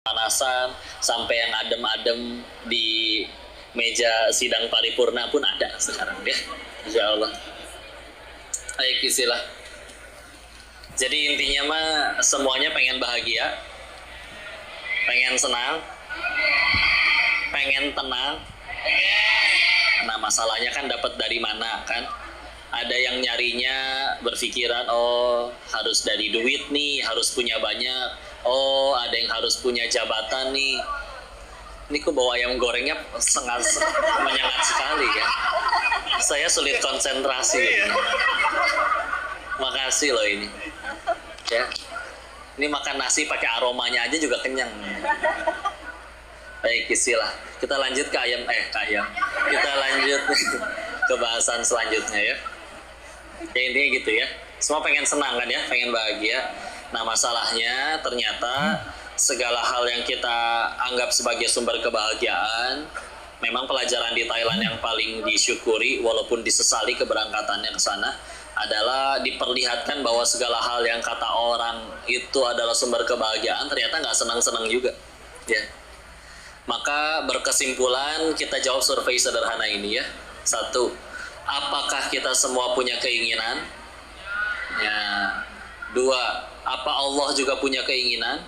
panasan sampai yang adem-adem di meja sidang paripurna pun ada sekarang ya, insya Allah. Baik, istilah. Jadi intinya mah semuanya pengen bahagia, pengen senang, pengen tenang. Nah masalahnya kan dapat dari mana kan? Ada yang nyarinya berpikiran, oh harus dari duit nih, harus punya banyak. Oh ada yang harus punya jabatan nih. Ini kok bawa ayam gorengnya sangat menyengat sekali ya. Saya sulit konsentrasi. Makasih loh ini. Ya. Ini makan nasi pakai aromanya aja juga kenyang. Baik, istilah. Kita lanjut ke ayam. Kita lanjut ke bahasan selanjutnya ya. Ya intinya gitu ya. Semua pengen senang kan ya, pengen bahagia. Nah masalahnya ternyata segala hal yang kita anggap sebagai sumber kebahagiaan, memang pelajaran di Thailand yang paling disyukuri walaupun disesali keberangkatannya ke sana adalah diperlihatkan bahwa segala hal yang kata orang itu adalah sumber kebahagiaan ternyata nggak senang-senang juga ya. Maka berkesimpulan kita jawab survei sederhana ini ya. 1. Apakah kita semua punya keinginan? Ya. 2. Apa Allah juga punya keinginan?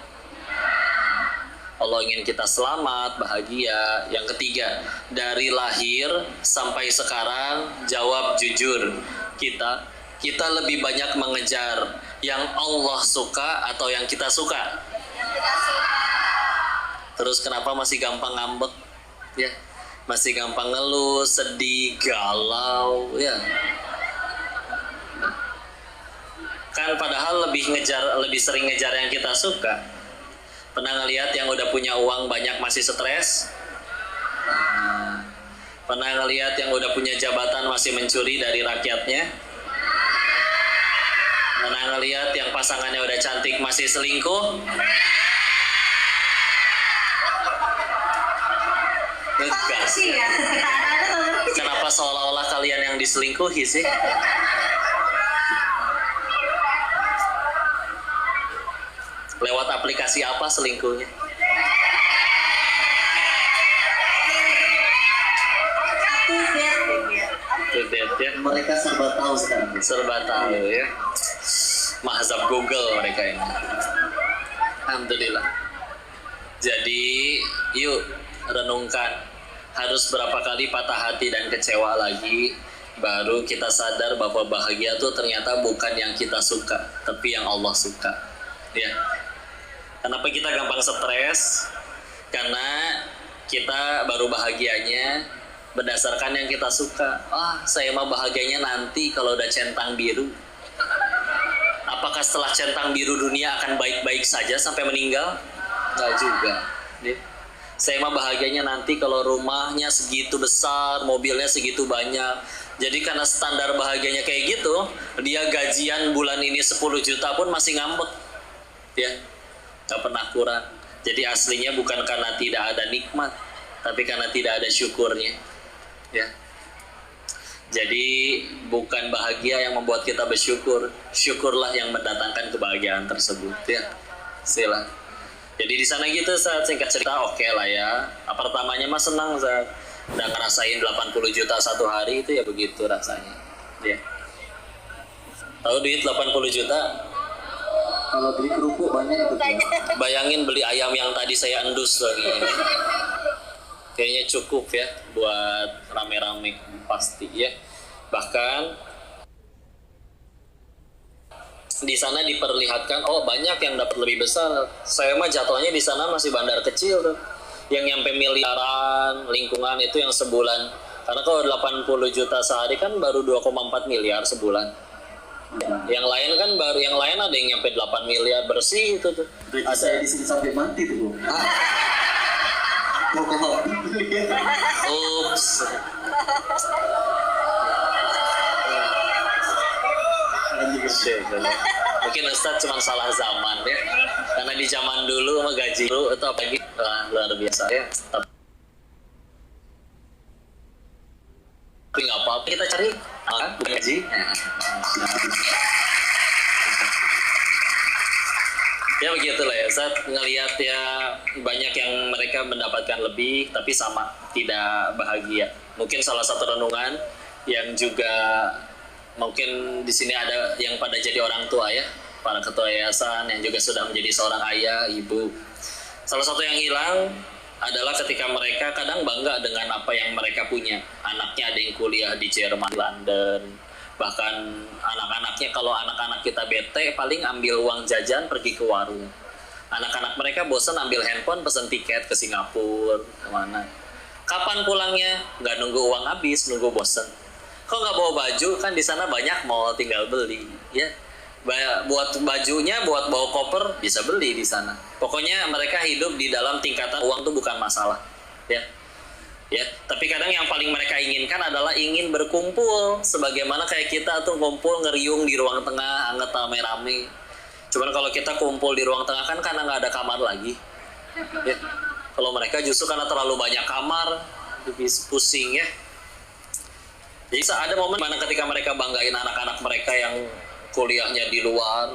Allah ingin kita selamat, bahagia. Yang ketiga, dari lahir sampai sekarang jawab jujur. Kita lebih banyak mengejar yang Allah suka atau yang kita suka? Terus kenapa masih gampang ngambek? Ya, masih gampang ngeluh, sedih, galau, ya. Kan padahal lebih sering ngejar yang kita suka. Pernah ngelihat yang udah punya uang banyak masih stres? Pernah ngelihat yang udah punya jabatan masih mencuri dari rakyatnya? Pernah ngelihat yang pasangannya udah cantik masih selingkuh? Enggak. Kenapa seolah-olah kalian yang diselingkuhi sih? Lewat aplikasi apa selingkuhnya? Ya. Mereka serba tahu sekarang. Serba tahu ya. Mazhab Google mereka ini. Alhamdulillah. Jadi yuk renungkan, harus berapa kali patah hati dan kecewa lagi baru kita sadar bahwa bahagia itu ternyata bukan yang kita suka, tapi yang Allah suka. Ya. Kenapa kita gampang stres? Karena kita baru bahagianya berdasarkan yang kita suka. Saya mah bahagianya nanti kalau udah centang biru. Apakah setelah centang biru dunia akan baik-baik saja sampai meninggal? Enggak juga. Saya mah bahagianya nanti kalau rumahnya segitu besar, mobilnya segitu banyak. Jadi karena standar bahagianya kayak gitu, dia gajian bulan ini 10 juta pun masih ngambek. Ya. Gak pernah kurang. Jadi aslinya bukan karena tidak ada nikmat, tapi karena tidak ada syukurnya. Ya. Jadi bukan bahagia yang membuat kita bersyukur, syukurlah yang mendatangkan kebahagiaan tersebut. Ya. Sila. Jadi di sana gitu saat singkat cerita oke lah ya. Pertamanya mah senang saat udah ngerasain 80 juta satu hari itu ya begitu rasanya. Ya. Tahu duit 80 juta? Kalau beli kerupuk banyak itu. Bayangin beli ayam yang tadi saya endus lagi ini. Kayaknya cukup ya buat rame-rame pasti ya. Bahkan di sana diperlihatkan banyak yang dapat lebih besar. Saya mah jatuhnya di sana masih bandar kecil tuh. Yang nyampe miliaran lingkungan itu yang sebulan. Karena kalau 80 juta sehari kan baru 2,4 miliar sebulan. Yang lain kan yang lain ada yang nyampe 8 miliar bersih itu tuh. Ada saya di sini sampai mati tuh. Ups. Mungkin Ustadz cuma salah zaman ya. Karena di zaman dulu sama gaji dulu itu apalagi luar biasa ya. Tapi nggak apa-apa kita cari gaji. Ya begitulah ya, saya ngelihat ya banyak yang mereka mendapatkan lebih tapi sama tidak bahagia. Mungkin salah satu renungan yang juga mungkin di sini ada yang pada jadi orang tua ya, para ketua yayasan yang juga sudah menjadi seorang ayah, ibu. Salah satu yang hilang adalah ketika mereka kadang bangga dengan apa yang mereka punya. Anaknya ada yang kuliah di Jerman, London, bahkan anak-anaknya, kalau anak-anak kita bete paling ambil uang jajan pergi ke warung. Anak-anak mereka bosan ambil handphone pesen tiket ke Singapura kemana. Kapan pulangnya? Nggak nunggu uang habis, nunggu bosan. Kok nggak bawa baju? Kan di sana banyak mall, tinggal beli ya. Buat bajunya, buat bawa koper bisa beli di sana. Pokoknya mereka hidup di dalam tingkatan uang tuh bukan masalah ya. Ya, tapi kadang yang paling mereka inginkan adalah ingin berkumpul sebagaimana kayak kita tuh kumpul ngeriung di ruang tengah, anget rame-rame. Cuman kalau kita kumpul di ruang tengah kan karena nggak ada kamar lagi. Ya. Kalau mereka justru karena terlalu banyak kamar, lebih pusing ya. Jadi ada momen mana ketika mereka banggain anak-anak mereka yang kuliahnya di luar,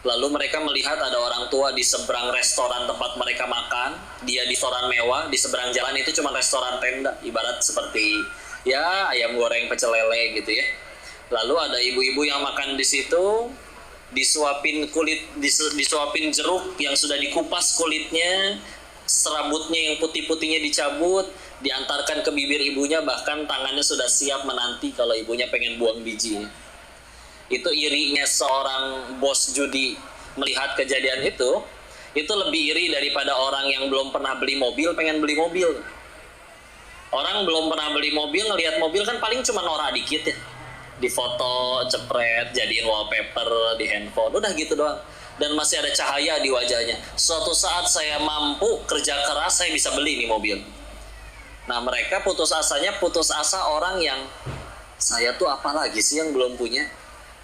lalu mereka melihat ada orang tua di seberang restoran tempat mereka makan, dia di restoran mewah, di seberang jalan itu cuma restoran tenda, ibarat seperti ya ayam goreng pecel lele gitu ya. Lalu ada ibu-ibu yang makan di situ, disuapin disuapin jeruk yang sudah dikupas kulitnya, serabutnya yang putih-putihnya dicabut, diantarkan ke bibir ibunya, bahkan tangannya sudah siap menanti kalau ibunya pengen buang bijinya. Itu irinya seorang bos judi melihat kejadian itu lebih iri daripada orang yang belum pernah beli mobil pengen beli mobil. Orang belum pernah beli mobil, ngelihat mobil kan paling cuma norak dikit ya, di foto cepret, jadiin wallpaper di handphone, udah gitu doang, dan masih ada cahaya di wajahnya. Suatu saat saya mampu kerja keras, saya bisa beli nih mobil. Nah mereka putus asa orang yang saya tuh apa lagi sih yang belum punya,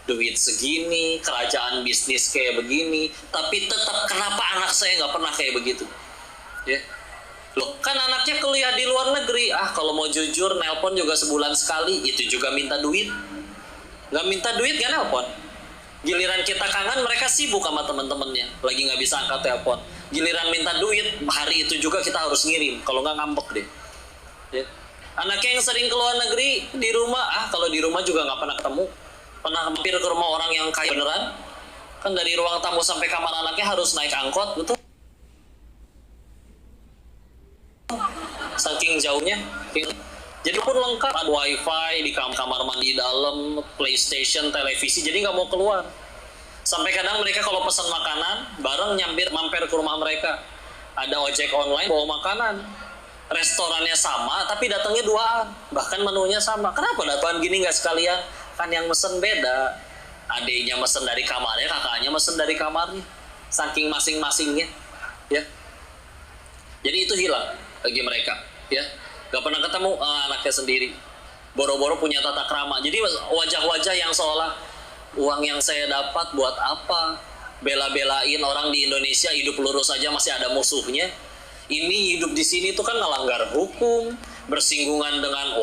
duit segini, kerajaan bisnis kayak begini, tapi tetap kenapa anak saya nggak pernah kayak begitu ya. Loh kan anaknya kuliah di luar negeri, kalau mau jujur nelpon juga sebulan sekali, itu juga minta duit. Nggak minta duit nggak nelpon. Giliran kita kangen mereka sibuk sama teman-temannya, lagi nggak bisa angkat telepon. Giliran minta duit hari itu juga kita harus ngirim, kalau nggak ngambek deh ya. Anaknya yang sering ke luar negeri di rumah, kalau di rumah juga nggak pernah ketemu. Pernah hampir ke rumah orang yang kaya beneran? Kan dari ruang tamu sampai kamar anaknya harus naik angkot, betul? Saking jauhnya. Jadi pun lengkap, ada wifi di kamar mandi dalam, PlayStation, televisi, jadi nggak mau keluar. Sampai kadang mereka kalau pesan makanan, bareng mampir ke rumah mereka. Ada ojek online bawa makanan. Restorannya sama, tapi datangnya duaan. Bahkan menunya sama. Kenapa datang gini nggak sekalian? Kan yang mesen beda, adiknya mesen dari kamarnya, kakaknya mesen dari kamarnya, saking masing-masingnya ya. Jadi itu hilang bagi mereka ya, gak pernah ketemu anaknya sendiri, boro-boro punya tata krama. Jadi wajah-wajah yang seolah uang yang saya dapat buat apa, bela-belain orang di Indonesia hidup lurus aja masih ada musuhnya. Ini hidup di sini tuh kan melanggar hukum, bersinggungan dengan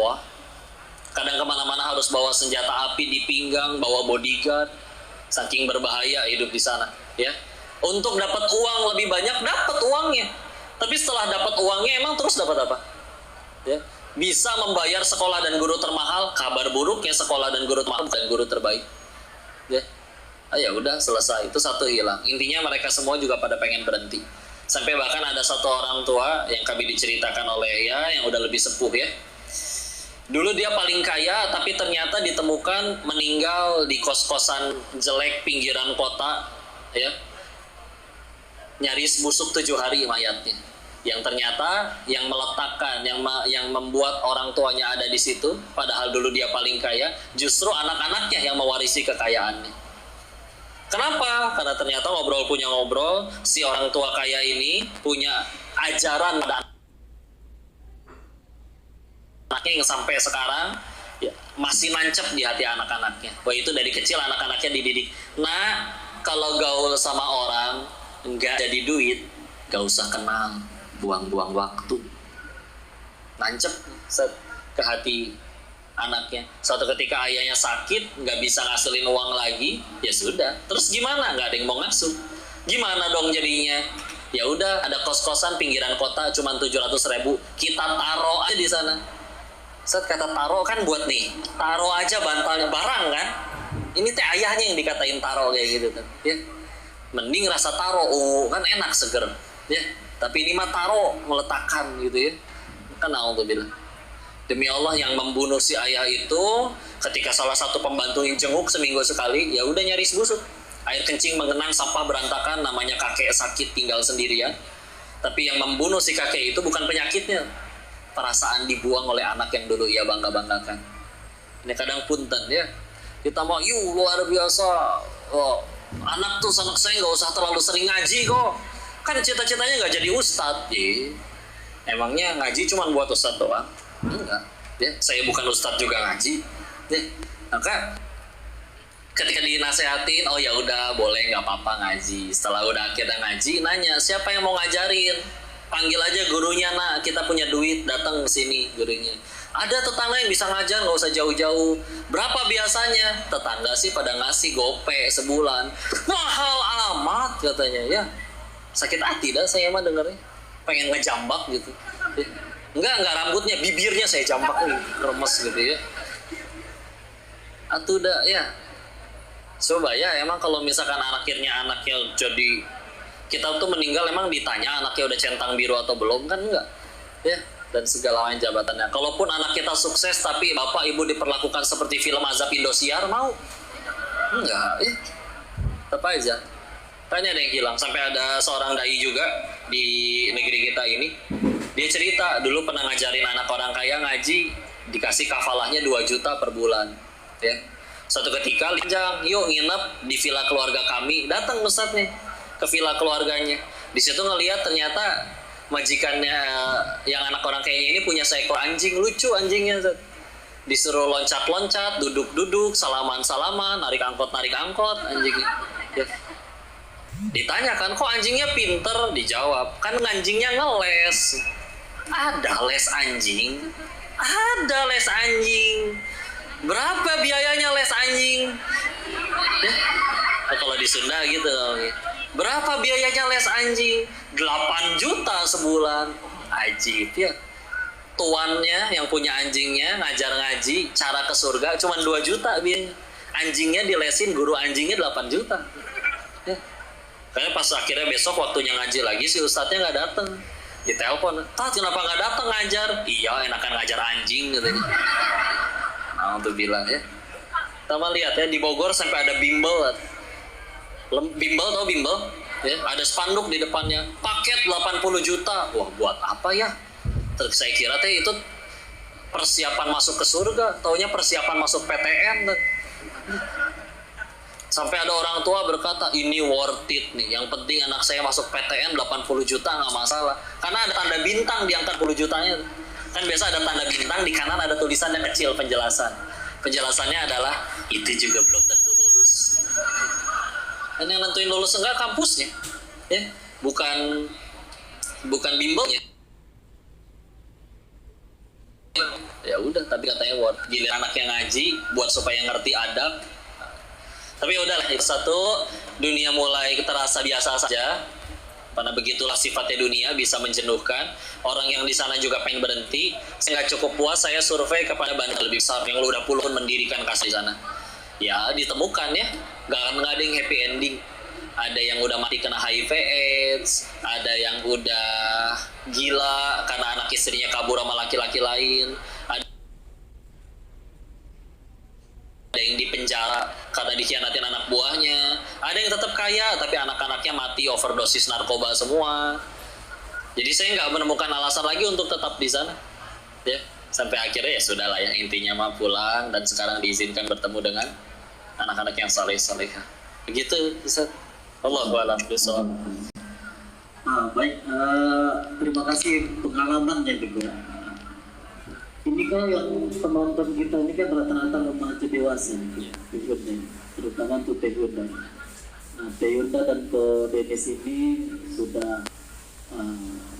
kadang kemana-mana harus bawa senjata api di pinggang, bawa bodyguard, saking berbahaya hidup di sana ya. Untuk dapat uang lebih banyak, dapat uangnya, tapi setelah dapat uangnya emang terus dapat apa ya? Bisa membayar sekolah dan guru termahal, kabar buruknya sekolah dan guru termahal bukan guru terbaik ya. Ya udah selesai, itu satu hilang. Intinya mereka semua juga pada pengen berhenti, sampai bahkan ada satu orang tua yang kami diceritakan oleh yang udah lebih sepuh ya. Dulu dia paling kaya, tapi ternyata ditemukan meninggal di kos-kosan jelek pinggiran kota, ya. Nyaris busuk 7 hari mayatnya. Yang ternyata yang meletakkan, yang membuat orang tuanya ada di situ, padahal dulu dia paling kaya, justru anak-anaknya yang mewarisi kekayaannya. Kenapa? Karena ternyata ngobrol, si orang tua kaya ini punya ajaran pada anaknya yang sampai sekarang ya, masih nancep di hati anak-anaknya. Wah, itu dari kecil anak-anaknya dididik. Nah, kalau gaul sama orang nggak jadi duit, nggak usah kenal, buang-buang waktu. Nancep ke hati anaknya. Suatu ketika ayahnya sakit, nggak bisa ngasilin uang lagi, ya sudah. Terus gimana? Nggak ada yang mau ngasuh. Gimana dong jadinya? Ya udah, ada kos-kosan pinggiran kota cuma 700.000, kita taruh aja di sana. Set kata taruh kan buat nih, taruh aja bantalnya barang kan. Ini teh ayahnya yang dikatain taruh kayak gitu kan. Ya. Mending rasa taruh, kan enak seger. Ya. Tapi ini mah taruh meletakkan gitu ya. Kan bilang. Demi Allah yang membunuh si ayah itu ketika salah satu pembantu yang jenguk seminggu sekali, ya udah nyaris busuk. Air kencing mengenang, sampah berantakan, namanya kakek sakit tinggal sendirian. Tapi yang membunuh si kakek itu bukan penyakitnya, perasaan dibuang oleh anak yang dulu ia bangga-banggakan. Ini kadang punten ya. Kita mau, luar biasa. Oh, anak saya nggak usah terlalu sering ngaji kok. Kan cita-citanya nggak jadi ustadz. Emangnya ngaji cuma buat ustadz doang? Enggak. Ya, saya bukan ustadz juga ngaji. Ya, maka ketika dinasehatin, oh ya udah boleh nggak apa-apa ngaji. Setelah udah akhirnya ngaji, nanya siapa yang mau ngajarin, panggil aja gurunya. Nah, kita punya duit, datang ke sini gurunya. Ada tetangga yang bisa ngajar, nggak usah jauh-jauh. Berapa biasanya? Tetangga sih pada ngasih gope sebulan. Mahal amat katanya ya. Sakit hati dah saya mah dengarnya. Pengen ngejambak gitu. Enggak rambutnya, bibirnya saya jambak nih, kremes gitu ya. Atuh dah ya. Coba ya, emang kalau misalkan anaknya jadi kita tuh meninggal, emang ditanya anaknya udah centang biru atau belum, kan enggak ya, dan segala macam jabatannya. Kalaupun anak kita sukses tapi bapak ibu diperlakukan seperti film azab Indosiar, mau? Enggak ya, tetap aja tanya ada yang hilang. Sampai ada seorang dai juga di negeri kita ini, dia cerita dulu pernah ngajarin anak orang kaya ngaji, dikasih kafalahnya 2 juta per bulan ya. Suatu ketika Linjang, yuk nginep di villa keluarga kami. Datang Ustadz nih ke villa keluarganya. Di situ ngelihat ternyata majikannya yang anak orang kayaknya ini punya seekor anjing, lucu anjingnya. Ustadz. Disuruh loncat-loncat, duduk-duduk, salaman-salaman, narik angkot anjingnya. Ya. Ditanyakan, kok anjingnya pinter? Dijawab, kan anjingnya ngeles. Ada les anjing? Ada les anjing. Berapa biayanya les anjing? Ya? Kalau di Sunda gitu. Berapa biayanya les anjing? 8 juta sebulan. Ajib ya. Tuannya yang punya anjingnya ngajar ngaji, cara ke surga cuma 2 juta biayanya. Anjingnya dilesin, guru anjingnya 8 juta. Ya. Karena pas akhirnya besok waktunya ngaji lagi, si ustadznya nggak datang. Ditelepon, kenapa nggak datang ngajar? Iya, enakan ngajar anjing katanya. Nah, untuk bilang ya. Kita lihat ya, di Bogor sampai ada bimbel. Bimbel tau bimbel? Ya, ada spanduk di depannya. Paket 80 juta. Wah, buat apa ya? Terus saya kira teh itu persiapan masuk ke surga. Taunya persiapan masuk PTN. Sampai ada orang tua berkata, ini worth it nih. Yang penting anak saya masuk PTN 80 juta nggak masalah. Karena ada tanda bintang di angka 10 jutanya. Kan biasa ada tanda bintang, di kanan ada tulisan yang kecil penjelasan. Penjelasannya adalah itu juga belum tentu lulus. Dan yang nentuin lulus enggak kampusnya, ya, bukan bimbelnya. Ya udah, tapi katanya worth. Giliran anaknya ngaji buat supaya ngerti adab. Tapi udahlah, itu satu, dunia mulai terasa biasa saja. Karena begitulah sifatnya dunia, bisa menjenuhkan. Orang yang di sana juga pengen berhenti. Saya nggak cukup puas, saya survei kepada band lebih besar yang udah puluhan mendirikan kasih di sana. Ya ditemukan ya, nggak ada yang happy ending. Ada yang udah mati kena HIV/AIDS, ada yang udah gila karena anak istrinya kabur sama laki-laki lain. Ada yang dipenjara karena dikhianatin anak buahnya. Ada yang tetap kaya tapi anak-anaknya mati overdosis narkoba semua. Jadi saya nggak menemukan alasan lagi untuk tetap di sana. Ya, sampai akhirnya ya sudahlah ya, intinya mah pulang dan sekarang diizinkan bertemu dengan anak-anak yang saleh-salehah. Begitu, Ustaz. Allahu a'lam bishawab. Baik, terima kasih pengalamannya juga. Ini kan yang penonton kita ini kan rata-rata remaja dewasa nih, terutama untuk Teh Yurda. Nah, Teh Yurda dan Ko Dennis ini sudah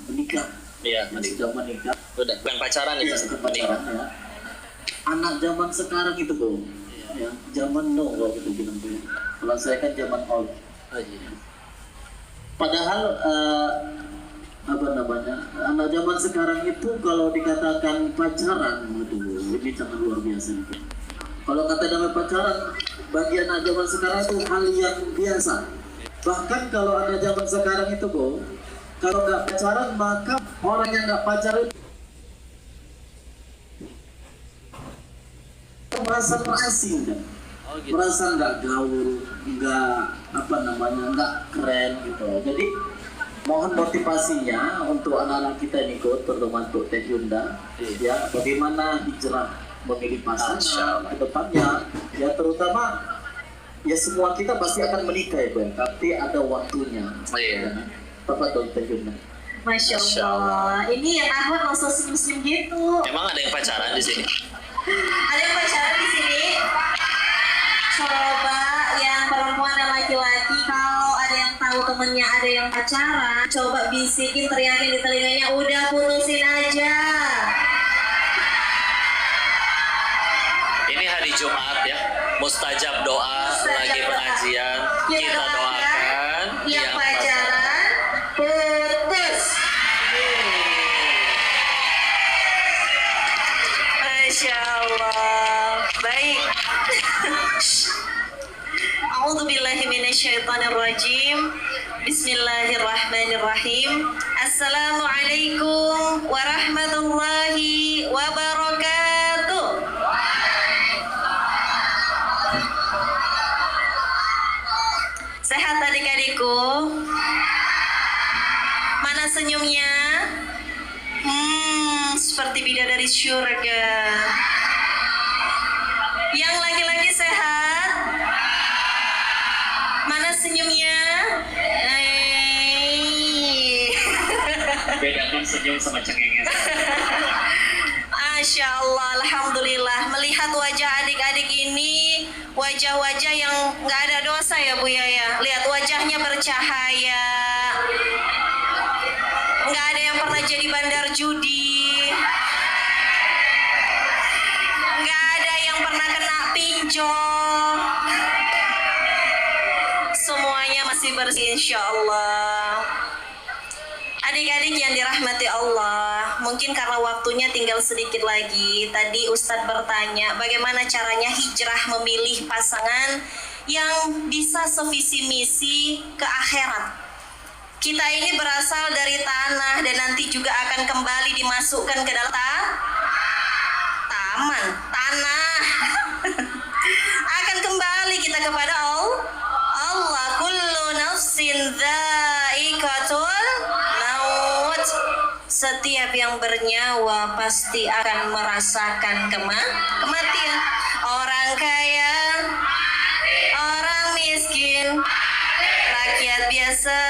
menikah. Iya, sudah menikah. Udah, bukan pacaran itu, pacaran ya. Anak zaman sekarang itu bro, ya, zaman no kalau kita bilang tuh. Kalau saya kan zaman old. Oh, iya. Padahal apa namanya, anak zaman sekarang itu kalau dikatakan pacaran, waduh, ini sangat luar biasa. Kalau kata nama pacaran, bagi anak zaman sekarang itu hal yang biasa. Bahkan kalau anak zaman sekarang itu, kalau nggak pacaran, maka orang yang nggak pacaran merasa terasing kan, merasa nggak gaul, nggak apa namanya, nggak keren gitu. Jadi mohon motivasinya untuk anak-anak kita ini, terutama untuk Teh Yunda, ya bagaimana hijrah memilih pasangan ke depannya, ya terutama ya semua kita pasti akan menikah ya, tapi ada waktunya. Ya. Bapak Teh Yunda. Masya Allah. Ini yang Ahmad langsung senyum-senyum gitu. Emang ada yang pacaran di sini? Ada yang pacaran di sini? Coba yang perempuan dan laki-laki, kalau ada yang tahu temennya ada yang pacaran, coba bisikin, teriakin di telinganya, udah putusin aja. Ini hari Jumat ya, mustajab doa, lagi pengajian, kita doakan yang pacaran putus. Masya Allah. Baik. A'udzubillahi minasyaitonirrajim. Bismillahirrahmanirrahim. Assalamualaikum warahmatullahi wabarakatuh. Sehat adik-adikku? Mana senyumnya? Seperti bidadari syurga. Yang laki-laki sehat? Mana senyumnya? Bedakan senyum sama cengenges. Masya Allah, Alhamdulillah. Melihat wajah adik-adik ini, wajah-wajah yang nggak ada dosa ya Bu ya. Lihat wajahnya bercahaya. Nggak ada yang pernah jadi bandar judi. Nggak ada yang pernah kena pinjol. Semuanya masih bersih insya Allah. Adik-adik yang dirahmati Allah, mungkin karena waktunya tinggal sedikit lagi. Tadi Ustadz bertanya bagaimana caranya hijrah memilih pasangan yang bisa sevisi misi ke akhirat. Kita ini berasal dari tanah dan nanti juga akan kembali dimasukkan ke dalam tanah. Akan kembali kita kepada Allah. Kullu nafsin dha'iqatul maut. Setiap yang bernyawa pasti akan merasakan kematian. Orang kaya, orang miskin, rakyat biasa,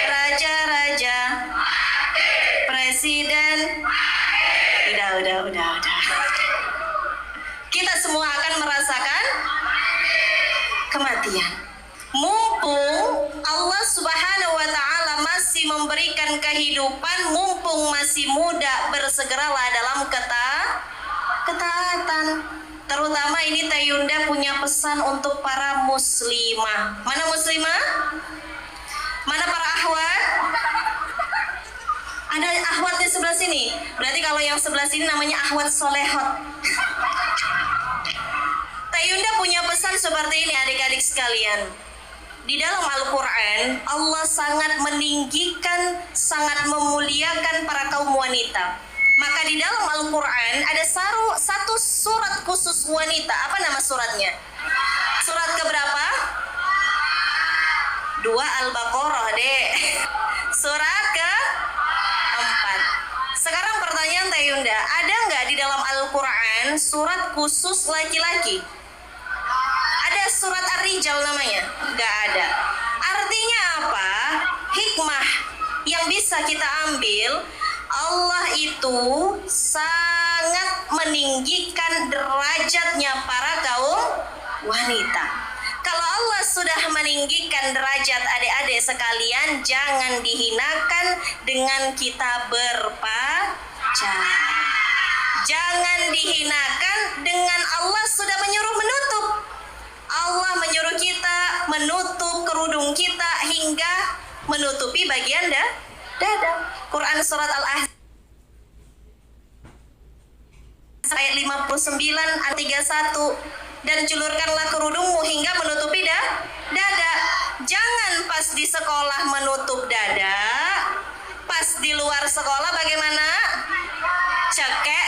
raja-raja, presiden. Udah. Kita semua akan merasakan kematian. Mumpung Allah Subhanahu wa Ta'ala masih memberikan kehidupan, mumpung masih muda, bersegeralah dalam ketaatan. Terutama ini Teh Yunda punya pesan untuk para muslimah. Mana muslimah? Mana para ahwat? Ada ahwat di sebelah sini. Berarti kalau yang sebelah sini namanya ahwat solehot. Teh Yunda punya pesan seperti ini adik-adik sekalian. Di dalam Al-Quran, Allah sangat meninggikan, sangat memuliakan para kaum wanita. Maka di dalam Al-Quran ada satu surat khusus wanita. Apa nama suratnya? Surat keberapa? 2 Al-Baqarah, Dek. Surat ke-4. Sekarang pertanyaan Teh Yunda, ada nggak di dalam Al-Quran surat khusus laki-laki? Ada surat Ar-Rijal namanya? Nggak ada. Artinya apa? Hikmah yang bisa kita ambil, Allah itu sangat meninggikan derajatnya para kaum wanita. Kalau Allah sudah meninggikan derajat adik-adik sekalian, jangan dihinakan dengan kita berpacaran. Jangan dihinakan dengan Allah sudah menyuruh menutup. Allah menyuruh kita menutup kerudung kita hingga menutupi bagian dada. Quran surat Al-Ahzab ayat 59 ayat 31, dan julurkanlah kerudungmu hingga menutupi dada. Jangan pas di sekolah menutup dada, pas di luar sekolah bagaimana? Cekek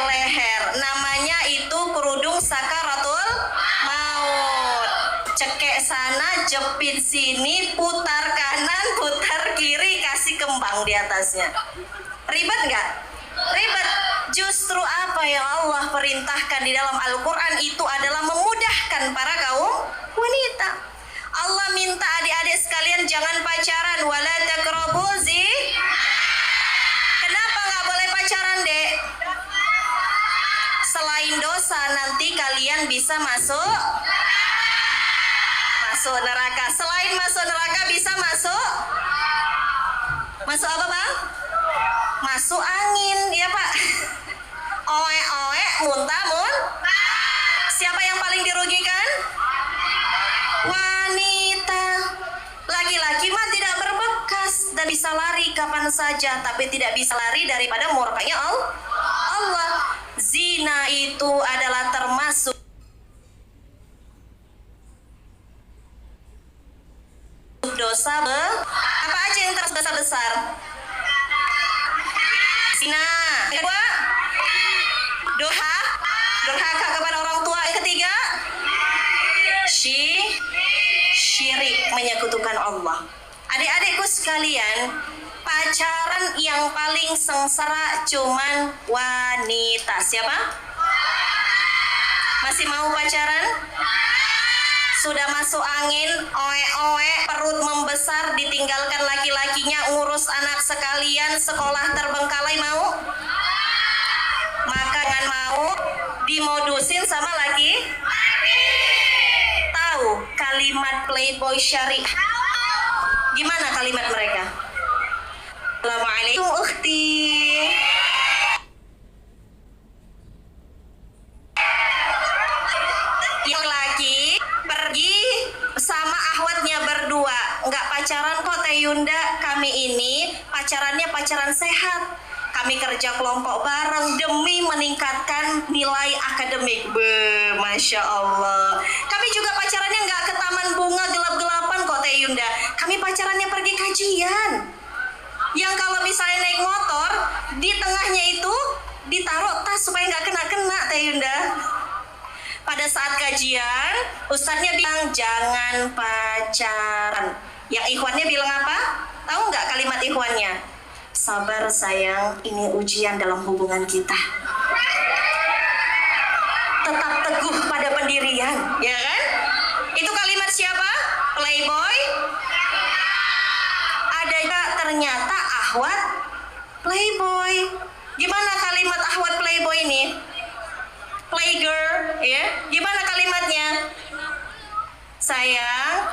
leher. Namanya itu kerudung sakaratul maut. Cekek sana, jepit sini, putar kanan, putar kiri, kasih kembang di atasnya. Ribet nggak? Ribet. Justru apa yang Allah perintahkan di dalam Al-Quran itu adalah memudahkan para kaum wanita. Allah minta adik-adik sekalian jangan pacaran. Wala taqrabu zina. Kenapa nggak boleh pacaran, Dek? Selain dosa, nanti kalian bisa masuk neraka. Selain masuk neraka, bisa masuk apa, Bang? Masuk angin, ya Pak. Oe, muntah. Siapa yang paling dirugikan? Wanita. Laki-laki mah tidak berbekas dan bisa lari kapan saja, tapi tidak bisa lari daripada murkanya Allah. Zina itu adalah termasuk dosa apa aja yang dosa besar? Zina. Yang kedua, durhaka kepada orang tua. Yang ketiga, syirik, menyekutukan Allah. Adik-adikku sekalian, pacaran yang paling sengsara cuman wanita. Siapa? Masih mau pacaran? Sudah masuk angin, oe, perut membesar, ditinggalkan laki-lakinya, ngurus anak sekalian, sekolah terbengkalai, mau? Maka jangan mau dimodusin sama laki. Tahu kalimat playboy syariah? Gimana kalimat mereka? Assalamualaikum ukhti. Yang laki pergi sama ahwatnya berdua, nggak pacaran kok Teh Yunda. Kami ini pacarannya pacaran sehat. Kami kerja kelompok bareng demi meningkatkan nilai akademik. Masya Allah. Kami juga pacarannya nggak ke taman bunga gelap-gelapan kok Teh Yunda. Kami pacarannya pergi kajian. Yang kalau misalnya naik motor, di tengahnya itu ditaruh tas supaya nggak kena-kena Teh Yunda. Pada saat kajian, ustadznya bilang jangan pacaran. Yang ikhwannya bilang apa? Tahu nggak kalimat ikhwannya? Sabar sayang, ini ujian dalam hubungan kita. Tetap teguh pada pendirian, ya kan? Itu kalimat siapa? Playboy? Ada nggak ternyata ahwat playboy? Gimana kalimat ahwat playboy ini? Playgirl, ya? Gimana kalimatnya? Sayang,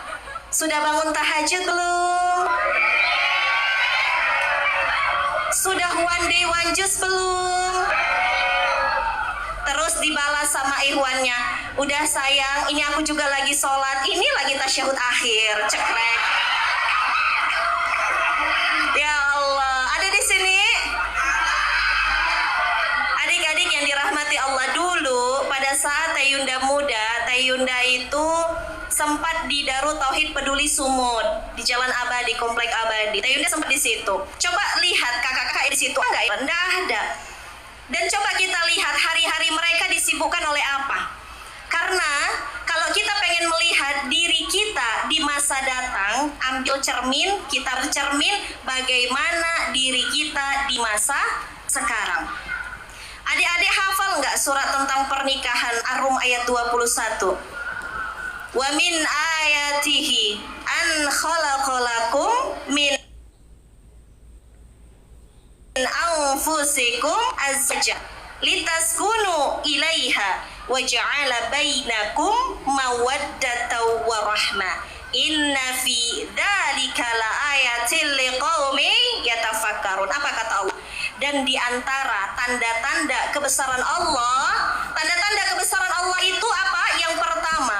sudah bangun tahajud belum? Sudah one day one juice belum? Terus dibalas sama ikhwannya, udah sayang, ini aku juga lagi sholat, ini lagi tasyahud akhir, cekrek. Ya Allah, ada di sini adik-adik yang dirahmati Allah. Dulu pada saat Teh Yunda muda, Teh Yunda itu sempat di Darut Tauhid Peduli Sumut di Jalan Abadi, Komplek Abadi. Teh Yunda sempat di situ. Coba lihat kakak-kakak di situ enggak? Enggak ada. Dan coba kita lihat hari-hari mereka disibukkan oleh apa? Karena kalau kita pengen melihat diri kita di masa datang, ambil cermin, kita bercermin bagaimana diri kita di masa sekarang. Adik-adik hafal nggak surat tentang pernikahan Ar-Rum ayat 21? Wa min ayatihi an khalaqalakum min anfusikum azwaja litaskunu ilaiha wa ja'ala bainakum mawaddatan wa rahmah. Inna fi dzalika laayatil liqaumin yatafakkarun. Apa kata Allah? Dan di antara tanda-tanda kebesaran Allah, tanda-tanda kebesaran Allah itu apa? Yang pertama,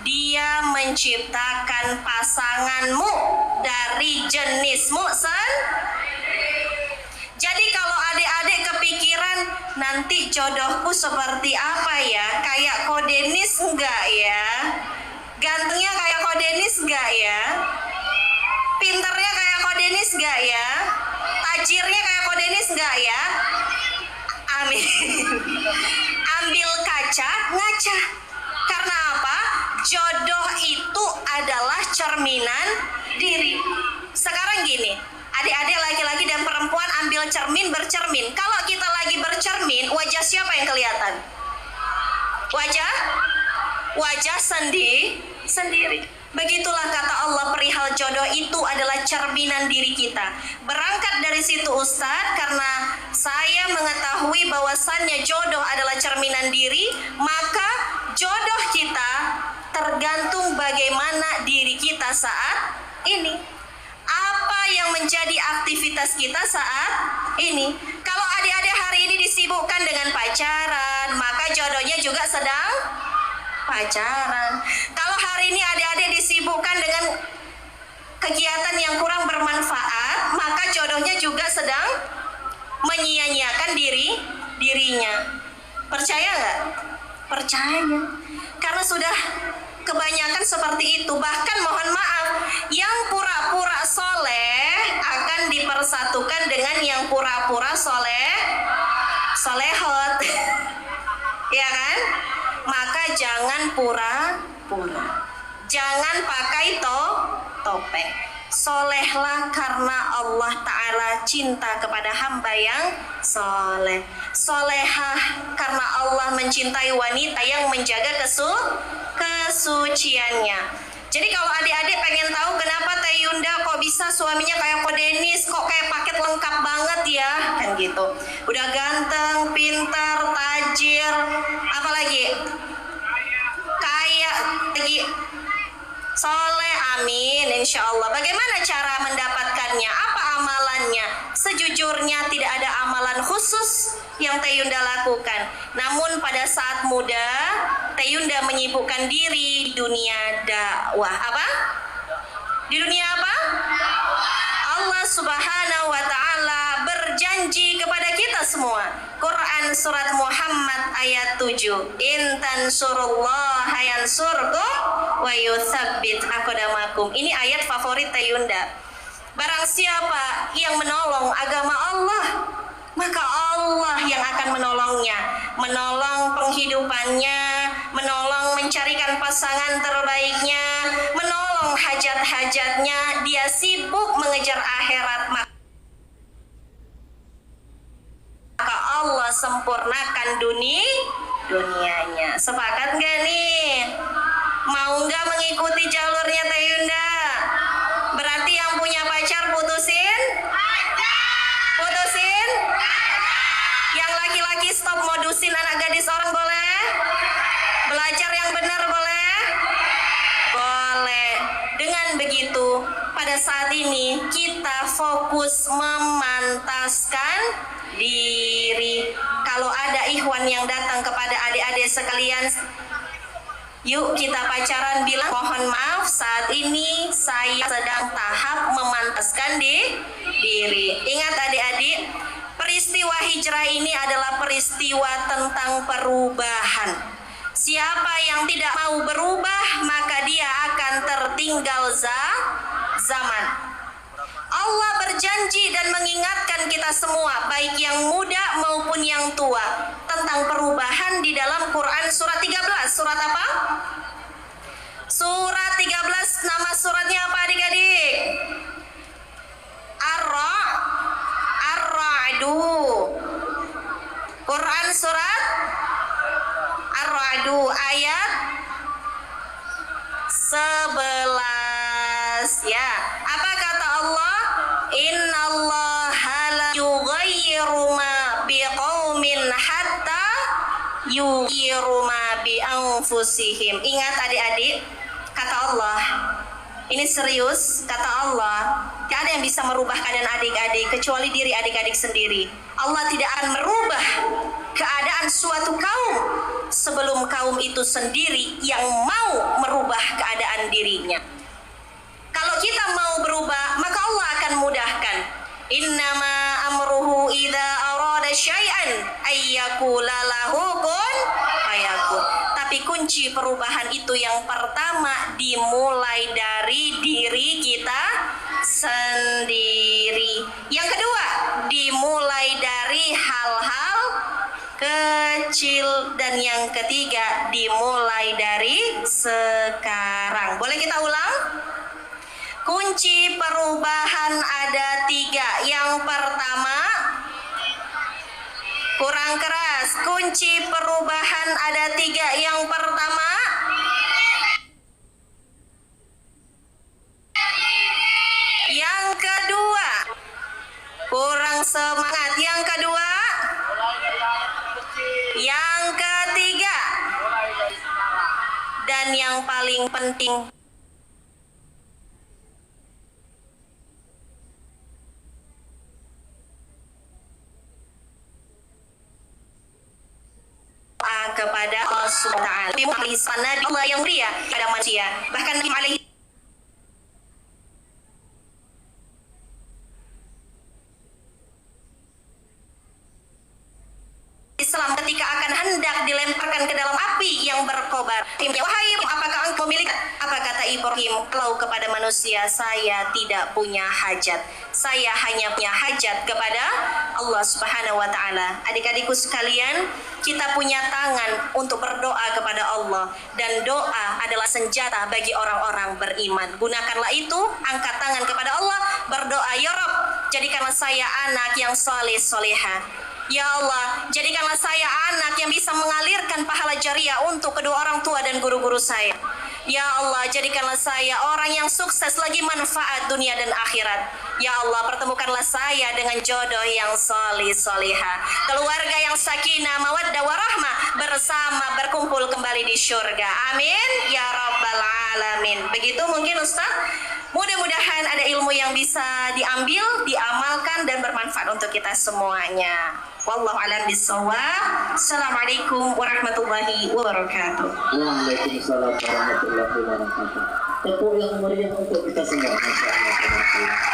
Dia menciptakan pasanganmu dari jenismu Jadi kalau adik-adik kepikiran nanti jodohku seperti apa ya? Kayak Kodenis enggak ya? Gantengnya kayak Kodenis enggak ya? Pinternya kayak Kodenis enggak ya? Tajirnya kayak Kodenis enggak ya? Amin. Ambil kaca, ngaca. Karena apa? Jodoh itu adalah cerminan diri. Sekarang gini, adik-adik laki-laki dan perempuan ambil cermin, bercermin. Kalau kita lagi bercermin, wajah siapa yang kelihatan? Wajah sendiri. Begitulah kata Allah, perihal jodoh itu adalah cerminan diri kita. Berangkat dari situ Ustadz, karena saya mengetahui bahwasannya jodoh adalah cerminan diri, maka jodoh kita tergantung bagaimana diri kita saat ini. Apa yang menjadi aktivitas kita saat ini? Kalau adik-adik hari ini disibukkan dengan pacaran, maka jodohnya juga sedang pacaran. Kalau hari ini adik-adik disibukkan dengan kegiatan yang kurang bermanfaat, maka jodohnya juga sedang menyia-nyiakan dirinya. Percaya nggak? Percaya. Karena sudah kebanyakan seperti itu. Bahkan mohon maaf, yang pura-pura soleh akan dipersatukan dengan yang pura-pura solehot. Ya kan? Maka jangan pura-pura. Jangan pakai topeng. Solehlah karena Allah Ta'ala cinta kepada hamba yang soleh. Solehah karena Allah mencintai wanita yang menjaga kesuciannya. Jadi kalau adik-adik pengen tahu kenapa Teh Yunda kok bisa suaminya kayak Kodenis, kok kayak paket lengkap banget ya, kan gitu. Udah ganteng, pintar, tajir, apalagi kaya, lagi soleh, amin, insya Allah. Bagaimana cara mendapatkannya? Apa amalannya? Sejujurnya tidak ada amalan khusus yang Teh Yunda lakukan. Namun pada saat muda, Teh Yunda menyibukkan diri di dunia dakwah. Apa? Di dunia apa? Allah Subhanahu wa Ta'ala berjanji kepada kita semua. Quran surat Muhammad ayat 7. In tansurullaha yansurkum wa yutsabbit aqdamakum. Ini ayat favorit Teh Yunda. Barang siapa yang menolong agama Allah, maka Allah yang akan menolongnya, menolong penghidupannya, menolong mencarikan pasangan terbaiknya, menolong hajat-hajatnya. Dia sibuk mengejar akhirat, maka Allah sempurnakan dunianya. Sepakat gak nih? Mau gak mengikuti jalurnya Teh Yunda? Berarti yang punya pacar putusin? Putusin? Yang laki-laki stop modusin anak gadis orang boleh? Belajar yang benar boleh? Boleh. Dengan begitu, pada saat ini kita fokus memantaskan diri. Kalau ada ikhwan yang datang kepada adik-adik sekalian, yuk kita pacaran, bilang mohon maaf saat ini saya sedang tahap memantaskan diri. Ingat adik-adik, peristiwa hijrah ini adalah peristiwa tentang perubahan. Siapa yang tidak mau berubah, maka dia akan tertinggal zaman. Allah berjanji dan mengingatkan kita semua, baik yang muda maupun yang tua, tentang perubahan di dalam Quran surat 13. Surat apa? Surat 13, nama suratnya apa adik-adik? Ar-Ra'du. Quran surat Ar-Ra'du ayat 11 ya. Apa kata Allah? Innallaha la yughayyiru ma biqaumin hatta yughayyiru ma bi anfusihim. Ingat adik-adik, kata Allah, ini serius, kata Allah, Tidak ada yang bisa merubah keadaan adik-adik kecuali diri adik-adik sendiri. Allah tidak akan merubah keadaan suatu kaum sebelum kaum itu sendiri yang mau merubah keadaan dirinya. Kalau kita mau berubah, maka Allah akan mudahkan. Innama amruhu idza arada syai'an ayyakula lahu kun fayakun. Tapi kunci perubahan itu yang pertama dimulai dari diri kita sendiri. Yang kedua, dimulai dari hal-hal kecil. Dan yang ketiga, dimulai dari sekarang. Boleh kita ulang? Kunci perubahan ada 3. Yang pertama, kurang keras. Kunci perubahan ada 3. Yang pertama, yang kedua, kurang semangat. Yang kedua, yang ketiga, dan yang paling penting, kepada Allah Subhanahu wa ta'ala. Allah yang mulia pada manusia. Bahkan Nabi alaihi Islam ketika akan hendak dilemparkan ke dalam api yang berkobar. Wahai, apakah engkau milik? Apa kata Ibrahim? Kalau kepada manusia saya tidak punya hajat. Saya hanya punya hajat kepada Allah Subhanahu wa ta'ala. Adik-adikku sekalian, kita punya tangan untuk berdoa kepada Allah, dan doa adalah senjata bagi orang-orang beriman. Gunakanlah itu, angkat tangan kepada Allah, berdoa, ya Rabb, jadikanlah saya anak yang saleh soleha. Ya Allah, jadikanlah saya anak yang bisa mengalirkan pahala jariah untuk kedua orang tua dan guru-guru saya. Ya Allah, jadikanlah saya orang yang sukses lagi manfaat dunia dan akhirat. Ya Allah, pertemukanlah saya dengan jodoh yang solih soleha, keluarga yang sakinah, mawaddah warahmah, bersama berkumpul kembali di syurga. Amin ya rabbal alamin. Begitu mungkin Ustaz. Mudah-mudahan ada ilmu yang bisa diambil, diamalkan, dan bermanfaat untuk kita semuanya. Wallahu a'lam bishawab. Assalamualaikum warahmatullahi wabarakatuh. Waalaikumsalam warahmatullahi wabarakatuh. Tepuk yang meriah untuk kita semua. Masya Allah.